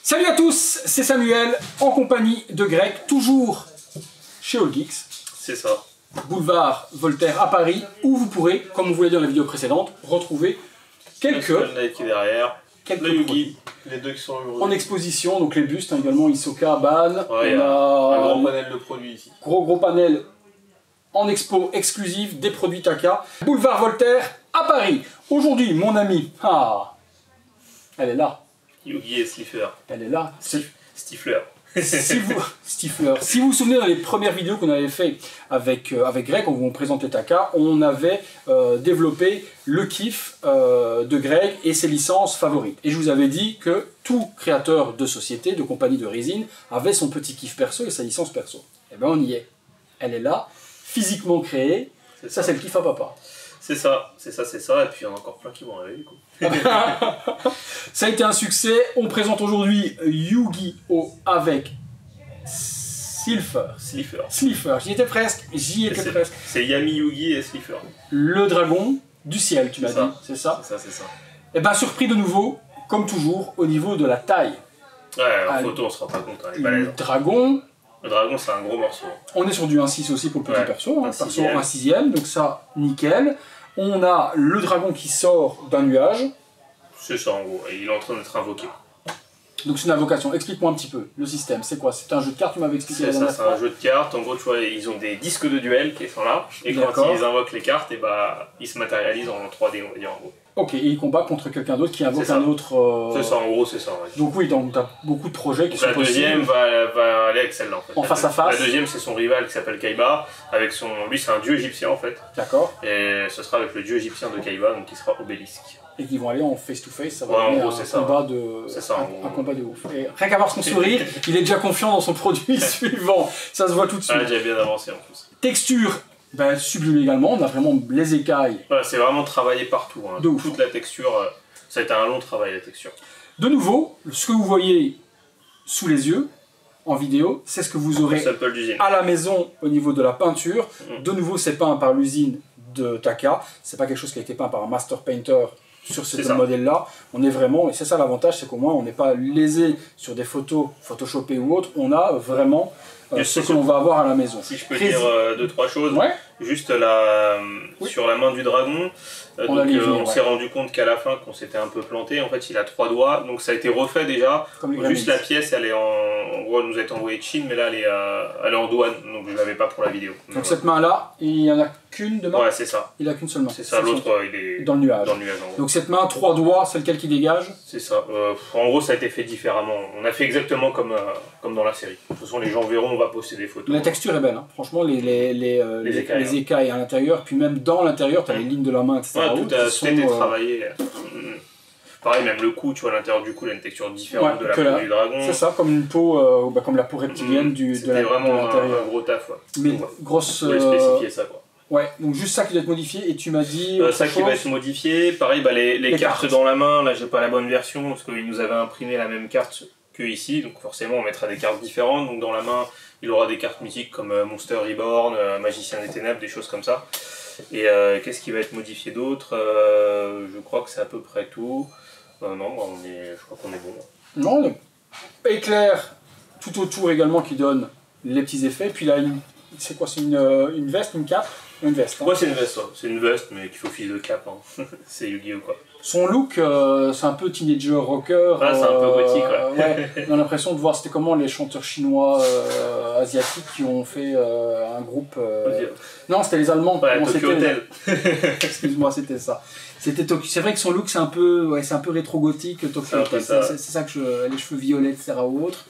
Salut à tous, c'est Samuel, en compagnie de Greg, toujours chez All Geeks. C'est ça. Boulevard Voltaire à Paris, où vous pourrez, comme vous voyez dans la vidéo précédente, retrouver quelques qui est derrière, le Yugi, les deux qui sont en exposition, donc les bustes, hein, également Hisoka, Ban. Ouais, on a un gros panel de produits ici. Gros panel en expo exclusive des produits Taka. Boulevard Voltaire à Paris. Aujourd'hui, mon ami, elle est là. Yugi et Stifler. Elle est là. Stifler. Si vous vous souvenez dans les premières vidéos qu'on avait fait avec Greg, quand on vous présentait Taka, on avait développé le kiff de Greg et ses licences favorites. Et je vous avais dit que tout créateur de société, de compagnie de résine, avait son petit kiff perso et sa licence perso. Et bien on y est. Elle est là, physiquement créée. Ça c'est le kiff à papa. C'est ça, et puis il y en a encore plein qui vont arriver du coup. Ça a été un succès. On présente aujourd'hui Yu-Gi-Oh! Avec Slifer. J'y étais presque. C'est Yami, Yugi et Slifer. Le dragon du ciel, tu m'as dit. C'est ça. C'est ça. Et bien surpris de nouveau, comme toujours, au niveau de la taille. Ouais, en photo on se rend pas compte. Le dragon. Le dragon c'est un gros morceau. On est sur du 1/6 aussi pour le petit perso. Un perso 1/6, donc ça, nickel. On a le dragon qui sort d'un nuage. C'est ça en gros, et il est en train d'être invoqué. Donc c'est une invocation. Explique-moi un petit peu le système. C'est quoi? C'est un jeu de cartes, tu m'avais expliqué la dernière fois. C'est un jeu de cartes. En gros, tu vois, ils ont des disques de duel qui sont là. Et quand ils invoquent les cartes, et bah, ils se matérialisent en 3D, on va dire en gros. Ok, et ils combattent contre quelqu'un d'autre qui invoque un autre... C'est ça, en gros, c'est ça. Ouais. Donc oui, tu as beaucoup de projets qui sont possibles. La deuxième va aller avec celle-là en fait. En face à face. La deuxième, c'est son rival qui s'appelle Kaiba. Avec son... Lui, c'est un dieu égyptien en fait. D'accord. Et ce sera avec le dieu égyptien de Kaiba, donc qui sera Obélisque. Et qui vont aller en face-to-face, ça va être un combat de ouf. Et rien qu'à voir son sourire, il est déjà confiant dans son produit suivant. Ça se voit tout de suite. Ah, déjà bien avancé en plus. Texture, ben, sublime également, on a vraiment les écailles. Voilà, c'est vraiment travaillé partout. Hein. De ouf. Toute la texture, ça a été un long travail la texture. De nouveau, ce que vous voyez sous les yeux, en vidéo, c'est ce que vous aurez à la maison au niveau de la peinture. De nouveau, c'est peint par l'usine de Taka. C'est pas quelque chose qui a été peint par un master painter sur ce modèle-là. On est vraiment, et c'est ça l'avantage, c'est qu'au moins on n'est pas lésé sur des photos photoshopées ou autres. On a vraiment ce que l'on va avoir à la maison. Si je peux dire 2-3 choses, juste là, sur la main du dragon, on s'est rendu compte qu'à la fin qu'on s'était un peu planté. En fait, il a 3 doigts, donc ça a été refait déjà. Juste la pièce, elle est en gros, elle nous a été envoyée de Chine, mais là elle est en douane, donc je l'avais pas pour la vidéo. Donc cette main-là, il n'y en a qu'une de main. Ouais, c'est ça. Il a qu'une seule main. C'est ça. L'autre, il est dans le nuage. En gros. Donc cette main, 3 doigts, c'est lequel qui dégage? C'est ça. En gros, ça a été fait différemment. On a fait exactement comme dans la série. De toute façon, les gens verront, on va poster des photos. La texture est belle, hein. Franchement, les écailles à l'intérieur, puis même dans l'intérieur, tu as les lignes de la main, etc. Ouais, tout a été travaillé. Pareil, même le cou, tu vois, à l'intérieur du cou, il a une texture différente de la peau du dragon. C'est ça, comme une peau, comme la peau reptilienne de l'intérieur. C'était vraiment un gros taf. Mais grosse... Vous pouvez spécifier ça, quoi. Ouais, donc juste ça qui doit être modifié, et tu m'as dit... ça qui va être modifié, pareil, bah, les cartes dans la main, là j'ai pas la bonne version, parce qu'ils nous avaient imprimé la même carte que ici, donc forcément on mettra des cartes différentes, donc dans la main il aura des cartes mythiques comme Monster Reborn, Magicien des Ténèbres, des choses comme ça. Et qu'est-ce qui va être modifié d'autre? Je crois que c'est à peu près tout. Non, je crois qu'on est bon. Non, éclair tout autour également qui donne les petits effets, puis là, c'est quoi? C'est une veste, une cape? Une veste. Ouais, c'est une veste, c'est une veste, mais qui fait office de cape. Hein. C'est Yu-Gi-Oh! Quoi. Son look, c'est un peu teenager rocker. Ah, c'est un peu gothique, ouais. On a l'impression de voir, c'était comment les chanteurs chinois asiatiques qui ont fait un groupe. Non, c'était les Allemands. Ouais, Tokyo Hotel. Excuse-moi, c'était ça. C'est vrai que son look, c'est un peu rétro gothique, Tokyo Hotel. C'est ça que les cheveux violets, etc. ou autres.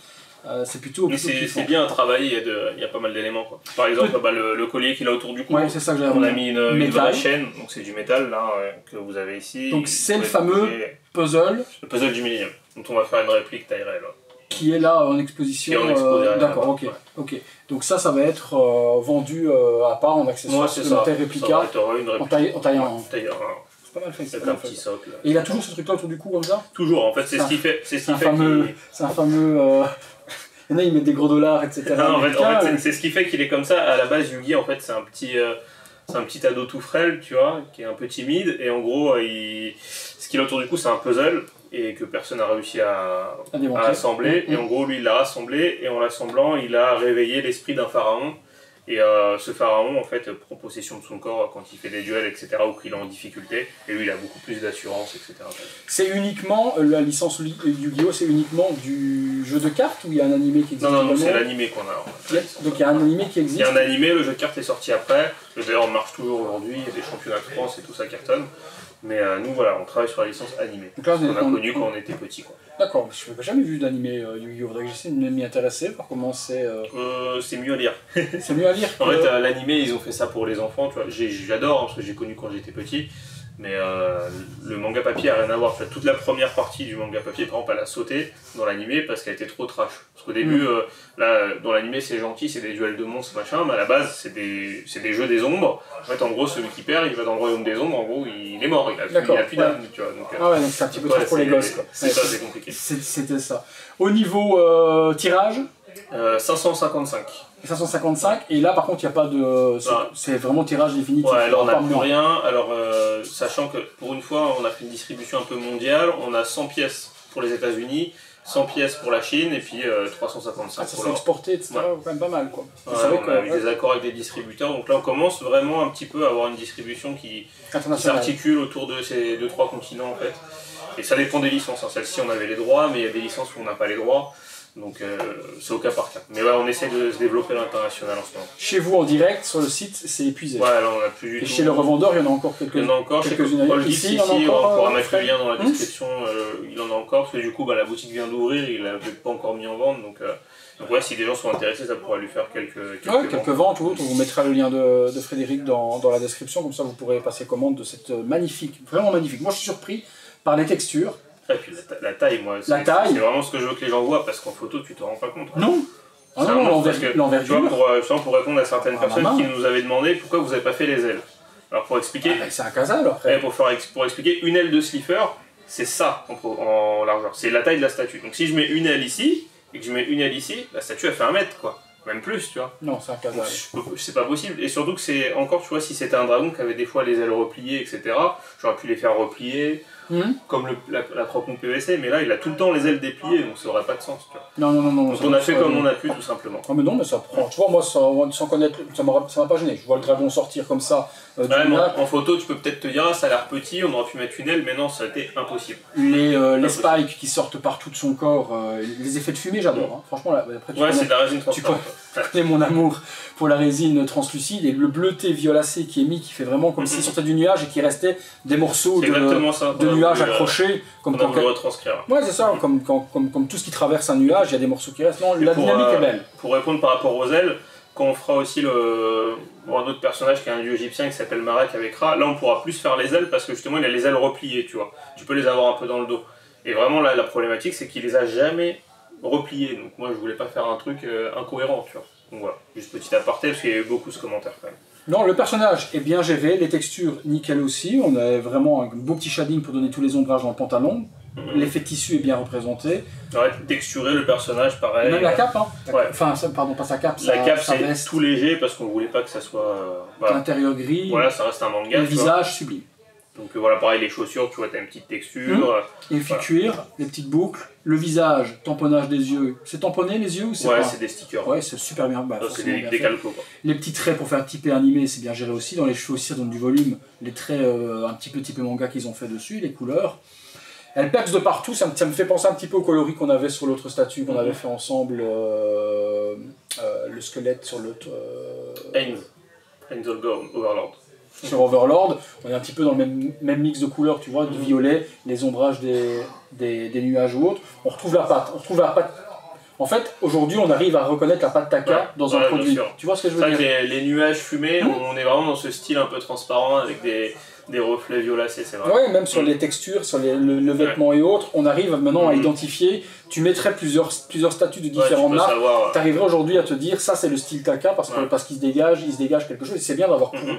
C'est plutôt c'est bien à travailler, il y a pas mal d'éléments. Par exemple, le collier qu'il a autour du cou, c'est ça que on a mis une vraie chaîne, donc c'est du métal là, que vous avez ici. Donc c'est le fameux puzzle. Le puzzle du Millennium, dont on va faire une réplique taille réelle. Qui est là en exposition. D'accord, ok. Donc ça va être vendu à part en accessoire supplémentaire réplica en taille 1. C'est pas mal fait. C'est un petit socle. Et il a toujours ce truc là autour du cou comme ça? Toujours, en fait, c'est ce qui fait. C'est un fameux. Il y en a, ils mettent des gros dollars, etc. Non, en fait c'est ce qui fait qu'il est comme ça. À la base, Yugi, en fait, c'est un petit ado tout frêle, tu vois, qui est un peu timide. Et en gros, ce qu'il a autour du cou, c'est un puzzle. et que personne n'a réussi à démonter. assembler. Et en gros, lui, il l'a rassemblé, et en l'assemblant, il a réveillé l'esprit d'un pharaon. Et ce pharaon, en fait, prend possession de son corps quand il fait des duels, etc., ou qu'il est en difficulté. Et lui, il a beaucoup plus d'assurance, etc. C'est uniquement, la licence Yu-Gi-Oh! C'est uniquement du jeu de cartes ou il y a un animé qui existe? Non, c'est l'animé qu'on a. Donc il y a un animé qui existe. Il y a un animé, le jeu de cartes est sorti après. D'ailleurs, on marche toujours aujourd'hui, il y a des championnats de France et tout ça cartonne. Mais nous, voilà, on travaille sur la licence animée. Donc là, on a connu quand on était petit, quoi. D'accord, je n'ai jamais vu d'animé Yu-Gi-Oh! Faudrait que j'essaie de m'y intéresser, voir comment c'est. C'est mieux à lire. C'est mieux à lire. En fait, l'animé, ils ont fait ça pour les enfants, tu vois. J'adore, hein, parce que j'ai connu quand j'étais petit. Mais le manga papier a rien à voir. Tu vois, toute la première partie du manga papier, par exemple, elle a sauté dans l'animé parce qu'elle était trop trash. Parce qu'au début, là, dans l'animé, c'est gentil, c'est des duels de monstres, machin, mais à la base, c'est des jeux des ombres. En fait, en gros, celui qui perd, il va dans le royaume des ombres, en gros, il est mort, il a plus d'âme, tu vois. Donc, ah ouais, donc c'est un petit peu trop pour les gosses, quoi. C'est ça, c'est compliqué. C'était ça. Au niveau tirage 555. 555, et là par contre il n'y a pas de. C'est vraiment tirage définitif. Ouais, alors on n'a plus rien. Alors, sachant que pour une fois, on a fait une distribution un peu mondiale, on a 100 pièces pour les États-Unis, 100 pièces pour la Chine, et puis 355 ça s'est exporté, etc. Ouais. Quand même pas mal, quoi. On a eu des accords avec des distributeurs, donc là on commence vraiment un petit peu à avoir une distribution qui s'articule autour de ces 2-3 continents en fait. Et ça dépend des licences. Hein. Celle-ci on avait les droits, mais il y a des licences où on n'a pas les droits. Donc c'est au cas par cas. Mais ouais, on essaie de se développer à l'international en ce moment. Chez vous en direct, sur le site, c'est épuisé. Ouais, là on a plus du tout. Et chez le revendeur, il y en a encore quelques-unes. Il y en a encore, quelques-unes. Ici, on pourra mettre le lien dans la description. Il en a encore, parce que du coup, la boutique vient d'ouvrir, il l'avait pas encore mis en vente. Donc ouais, si des gens sont intéressés, ça pourra lui faire quelques ventes ou autres. On vous mettra le lien de Frédéric dans la description, comme ça vous pourrez passer commande de cette magnifique, vraiment magnifique. Moi je suis surpris par les textures. Et puis la taille, moi, c'est vraiment ce que je veux que les gens voient, parce qu'en photo, tu te rends pas compte. Non. L'envergure. Pour répondre à certaines personnes qui nous avaient demandé pourquoi vous n'avez pas fait les ailes. Alors pour expliquer... c'est un casal après. Pour expliquer, une aile de Slifer, c'est ça en largeur. C'est la taille de la statue. Donc si je mets une aile ici, et que je mets une aile ici, la statue elle fait 1 mètre, quoi. Même plus, tu vois. Non, c'est un casal. C'est pas possible. Et surtout que c'est encore, tu vois, si c'était un dragon qui avait des fois les ailes repliées, etc., j'aurais pu les faire replier, comme la croque-mou PVC, mais là, il a tout le temps les ailes dépliées, donc ça aurait pas de sens, tu vois. Non. Donc on a fait comme on a pu, tout simplement. Ah mais non, mais ça prend. Tu vois, moi, sans connaître, ça m'a pas gêné. Je vois le dragon sortir comme ça. En photo, tu peux peut-être te dire, ça a l'air petit, on aurait pu mettre une aile, mais non, ça a été impossible. Les spikes qui sortent partout de son corps, les effets de fumée, j'adore. Hein. Franchement, là, après, c'est de la résine transparente. Tu connais mon amour pour la résine translucide et le bleuté violacé qui est mis, qui fait vraiment comme s'il sortait du nuage et qui restait des morceaux de nuages accrochés. Comme on veut retranscrire. Ouais, c'est ça, comme tout ce qui traverse un nuage, il y a des morceaux qui restent. Non, la dynamique est belle. Pour répondre par rapport aux ailes, quand on fera aussi un autre personnage qui est un dieu égyptien qui s'appelle Marek avec Ra, là on pourra plus faire les ailes parce que justement il a les ailes repliées, tu vois. Tu peux les avoir un peu dans le dos. Et vraiment là, la problématique c'est qu'il les a jamais repliées. Donc moi je voulais pas faire un truc incohérent, tu vois. Donc voilà, juste petit aparté parce qu'il y a eu beaucoup ce commentaire quand même. Non, le personnage est bien géré, les textures nickel aussi. On a vraiment un beau petit shading pour donner tous les ombrages dans le pantalon. L'effet tissu est bien représenté. Ouais, texturer le personnage, pareil. Même la cape, hein. Ouais. Enfin, pardon, pas sa cape. La cape, c'est tout léger parce qu'on voulait pas que ça soit. L'intérieur gris. Voilà, ça reste un manga. Le visage sublime. Donc voilà, pareil, les chaussures, tu vois, t'as une petite texture. Il fait cuir, les petites boucles. Le visage, tamponnage des yeux. C'est tamponné les yeux ou c'est pas? Ouais, c'est des stickers. Ouais, c'est super bien. C'est des calcos, quoi. Les petits traits pour faire typer animé, c'est bien géré aussi. Dans les cheveux aussi, ça donne du volume. Les traits un petit peu typé manga qu'ils ont fait dessus, les couleurs. Elle perce de partout, ça me fait penser un petit peu au coloris qu'on avait sur l'autre statue qu'on avait fait ensemble, le squelette sur l'autre... Angel Overlord. Sur Overlord, on est un petit peu dans le même mix de couleurs, tu vois, de violet, les ombrages des nuages ou autres. On retrouve la patte. En fait, aujourd'hui, on arrive à reconnaître la patte Taka dans un produit. Tu vois ce que je veux dire? Les nuages fumés, on est vraiment dans ce style un peu transparent avec des reflets violacés, c'est vrai. Ouais, même sur les textures, sur le vêtement et autres, on arrive maintenant à identifier. Tu mettrais plusieurs statues de différentes marques. Tu arriverais aujourd'hui à te dire, ça c'est le style Taka parce qu'il se dégage quelque chose. Et c'est bien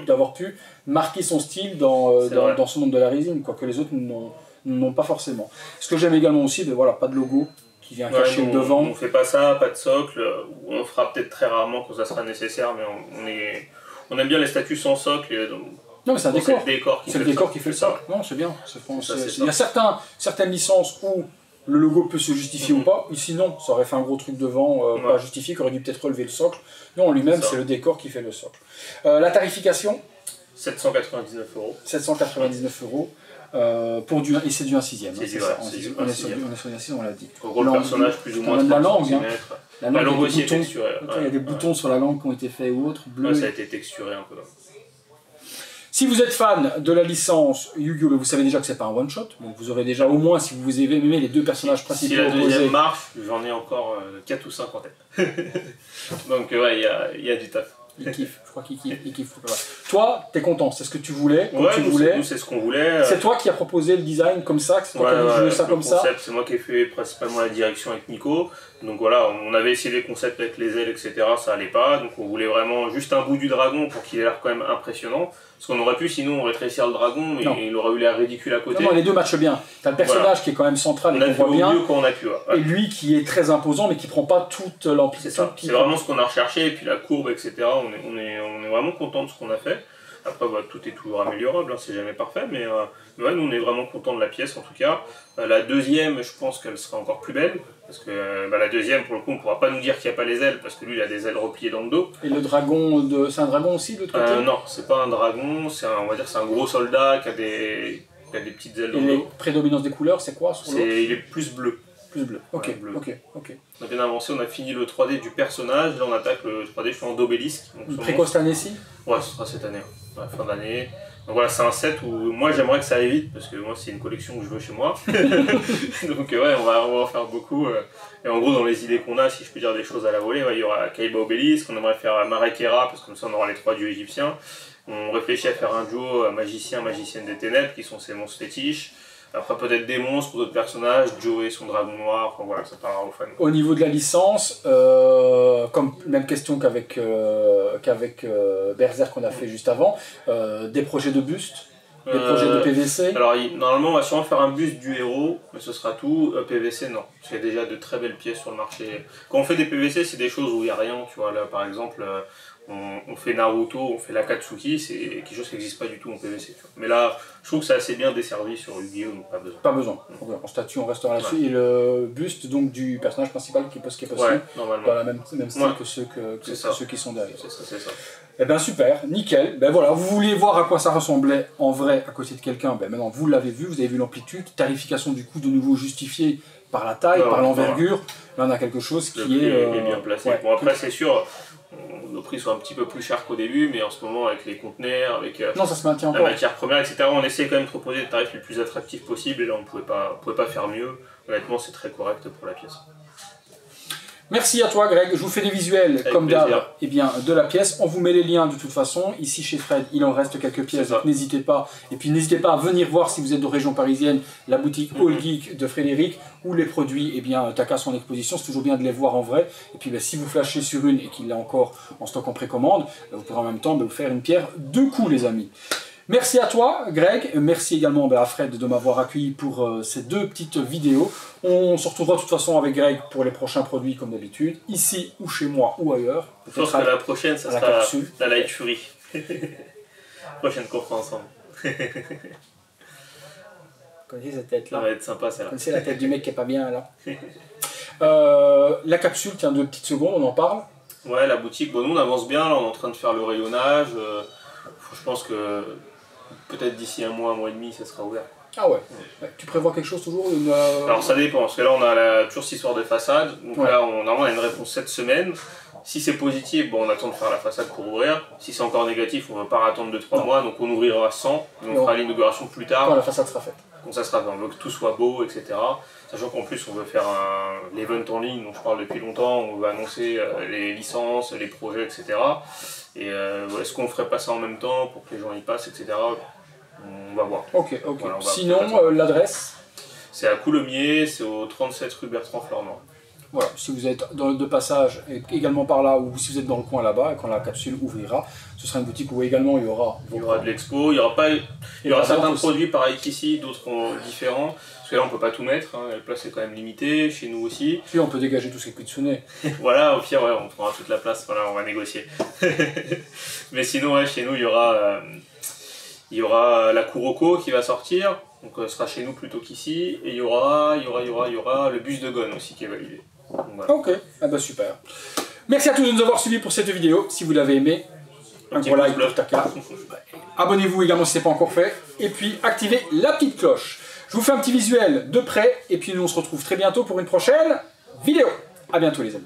d'avoir pu marquer son style dans ce monde de la résine, quoi, que les autres n'ont pas forcément. Ce que j'aime également aussi, voilà, pas de logo qui vient cacher le devant. On fait pas ça, pas de socle. On fera peut-être très rarement quand ça sera nécessaire, mais on aime bien les statues sans socle. Et Non, mais c'est un décor. C'est le décor qui fait le socle. Non, c'est bien. Il y a certaines licences où le logo peut se justifier ou pas. Ici, non. Ça aurait fait un gros truc devant, pas justifié, qui aurait dû peut-être relever le socle. Non, en lui-même, c'est le décor qui fait le socle. La tarification 799 €. 799 €. Et c'est du 1/6. C'est ça. On est sur du 1/6, on l'a dit. En gros, le personnage plus ou moins la langue. La langue aussi est texturée. Il y a des boutons sur la langue qui ont été faits ou autres. Bleu. Ça a été texturé un peu. Si vous êtes fan de la licence Yu-Gi-Oh!, vous savez déjà que c'est pas un one-shot, donc vous aurez déjà au moins, si vous avez aimé les deux personnages principaux. Si la deuxième marche, j'en ai encore 4 ou 5 en tête. Donc ouais, il y a du taf. Il kiffe, je crois qu'il kiffe. Toi, t'es content, c'est ce que tu voulais, nous c'est ce qu'on voulait. C'est toi qui as proposé le design comme ça, c'est toi qui as joué ça comme ça. C'est moi qui ai fait principalement la direction avec Nico. Donc voilà, on avait essayé les concepts avec les ailes, etc. Ça allait pas, donc on voulait vraiment juste un bout du dragon pour qu'il ait l'air quand même impressionnant. Parce qu'on aurait pu sinon rétrécir le dragon, mais il aurait eu l'air ridicule à côté. Non, les deux matchent bien. T'as le personnage qui est quand même central et qu'on voit bien. On a pu, et lui qui est très imposant, mais qui prend pas toute l'amplitude. C'est ça. C'est vraiment ce qu'on a recherché, et puis la courbe, etc. On est vraiment content de ce qu'on a fait. Après, tout est toujours améliorable, c'est jamais parfait, mais ouais, nous on est vraiment content de la pièce en tout cas. La deuxième, je pense qu'elle sera encore plus belle, parce que la deuxième, pour le coup, on ne pourra pas nous dire qu'il n'y a pas les ailes, parce que lui il a des ailes repliées dans le dos. Et le dragon, c'est un dragon aussi de l'autre côté? Non, c'est pas un dragon, on va dire c'est un gros soldat qui a des petites ailes dans le dos. Et prédominance des couleurs, c'est quoi sur il est plus bleu. Plus bleu. Ok, bleu. ok. On a bien avancé, on a fini le 3D du personnage, là on attaque le 3D, je suis en d'obélisque. Précoce cette année-ci? Ouais, ce sera cette année, fin d'année. Donc voilà, c'est un set où moi j'aimerais que ça aille vite, parce que moi c'est une collection que je veux chez moi. Donc ouais, on va en faire beaucoup. Et en gros, dans les idées qu'on a, si je peux dire des choses à la volée, il y aura Kaiba Obélisque, on aimerait faire Marek Hera, parce que comme ça on aura les 3 dieux égyptiens. On réfléchit à faire un duo magicien, magicienne des ténèbres, qui sont ses monstres fétiches. Après peut-être des monstres pour d'autres personnages, Joe et son dragon noir, enfin voilà, ça parlera aux fans. Au niveau de la licence, comme même question qu'avec Berserk qu'on a fait juste avant, des projets de buste, des projets de PVC. Alors normalement on va sûrement faire un buste du héros, mais ce sera tout. PVC non, parce qu'il y a déjà de très belles pièces sur le marché. Quand on fait des PVC, c'est des choses où il n'y a rien, tu vois, là par exemple... On fait Naruto, on fait l'Akatsuki, c'est quelque chose qui n'existe pas du tout en PVC. Tu vois. Mais là, je trouve que c'est assez bien desservi sur Yu-Gi-Oh! Donc pas besoin. Pas besoin. En statut, on restera là-dessus. Et le buste donc, du personnage principal qui est possible, dans la même style que ceux qui sont derrière. C'est ça. Eh bien super, nickel. Ben voilà, vous vouliez voir à quoi ça ressemblait en vrai à côté de quelqu'un, ben maintenant vous l'avez vu, vous avez vu l'amplitude, tarification du coup de nouveau justifiée par la taille, par l'envergure. Là on a quelque chose qui est bien placé. Bon après c'est sûr. Nos prix sont un petit peu plus chers qu'au début, mais en ce moment, avec les conteneurs, avec ça se maintient la matière première, etc., on essaie quand même de proposer des tarifs les plus attractifs possibles, et là, on ne pouvait pas faire mieux. Honnêtement, c'est très correct pour la pièce. Merci à toi Greg, je vous fais des visuels comme d'hab de la pièce, on vous met les liens de toute façon, ici chez Fred il en reste quelques pièces donc n'hésitez pas, et puis n'hésitez pas à venir voir si vous êtes de région parisienne la boutique All Geek de Frédéric où les produits Taka sont en exposition, c'est toujours bien de les voir en vrai, et puis si vous flashez sur une et qu'il est encore en stock en précommande, vous pourrez en même temps vous faire une pierre deux coups les amis. Merci à toi Greg, merci également à Fred de m'avoir accueilli pour ces deux petites vidéos. On se retrouvera de toute façon avec Greg pour les prochains produits comme d'habitude, ici ou chez moi ou ailleurs. Je pense que la prochaine ça sera la Light Fury. Prochaine course ensemble. Vous connaissez cette tête là? Ça va être sympa celle-là. Vous connaissez la tête du mec qui est pas bien là. La capsule, tiens 2 petites secondes, on en parle. Ouais, la boutique, nous on avance bien, là, on est en train de faire le rayonnage. Je pense que peut-être d'ici un mois et demi, ça sera ouvert. Ah ouais. Tu prévois quelque chose toujours Alors ça dépend, parce que là on a toujours cette histoire de façade, donc là normalement on a une réponse cette semaine. Si c'est positif, on attend de faire la façade pour ouvrir. Si c'est encore négatif, on ne va pas attendre 2-3 mois, donc on ouvrira 100, et on fera l'inauguration plus tard. Quand la façade sera faite. Donc ça sera fait, on veut que tout soit beau, etc. Sachant qu'en plus on veut faire l'event en ligne dont je parle depuis longtemps, on veut annoncer les licences, les projets, etc. Et est-ce qu'on ferait pas ça en même temps pour que les gens y passent, etc. On va voir. Ok. Voilà, sinon, l'adresse? C'est à Coulommiers, c'est au 37 rue Bertrand Fleurnoy. Voilà, si vous êtes de passage également par là, ou si vous êtes dans le coin là-bas, et quand la capsule ouvrira, ce sera une boutique où également il y aura de l'expo, il y aura certains produits pareils qu'ici, d'autres différents. Parce que là on peut pas tout mettre, la place est quand même limitée, chez nous aussi. Puis on peut dégager tout ce qui est Kitsune. Voilà, au pire on prendra toute la place, voilà, on va négocier. Mais sinon chez nous il y aura Il y aura la Kuroko qui va sortir, donc ce sera chez nous plutôt qu'ici, et il y aura le bus de Gon aussi qui est validé. Donc, voilà. Ok, ah bah super. Merci à tous de nous avoir suivis pour cette vidéo. Si vous l'avez aimé, un gros like pour Taka. Abonnez-vous également si ce n'est pas encore fait. Et puis activez la petite cloche. Je vous fais un petit visuel de près. Et puis nous on se retrouve très bientôt pour une prochaine vidéo. A bientôt les amis.